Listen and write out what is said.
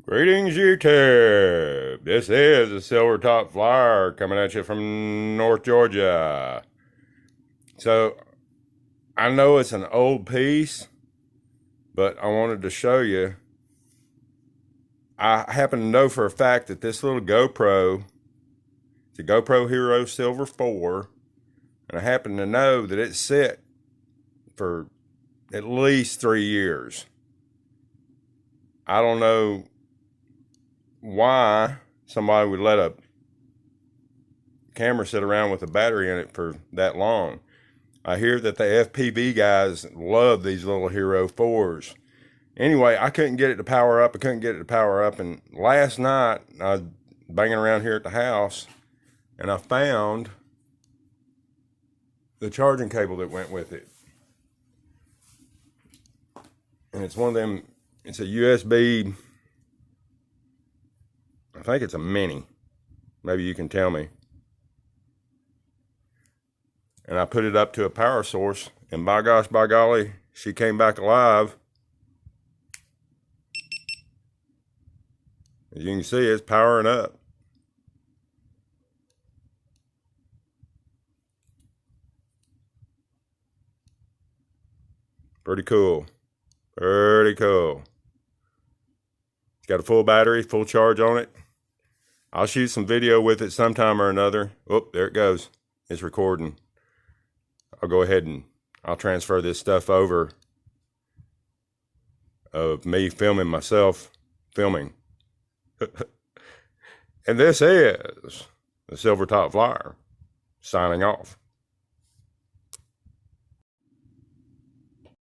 Greetings, YouTube. This is a silver top flyer coming at you from North Georgia. So, I know it's an old piece, but I wanted to show you. I happen to know for a fact that this little GoPro, it's a GoPro Hero Silver 4, and I happen to know that it's set for at least 3 years. I don't know why somebody would let a camera sit around with a battery in it for that long. I hear that the FPV guys love these little Hero 4s. Anyway, I couldn't get it to power up. And last night I was banging around here at the house and I found the charging cable that went with it. And it's one of them, it's a USB, I think it's a mini. Maybe you can tell me. And I put it up to a power source, and by gosh, by golly, she came back alive. As you can see, it's powering up. Pretty cool. Pretty cool. It's got a full battery, full charge on it. I'll shoot some video with it sometime or another. Oh, there it goes. It's recording. I'll go ahead and I'll transfer this stuff over of me filming myself filming. And this is the Silver Top Flyer signing off.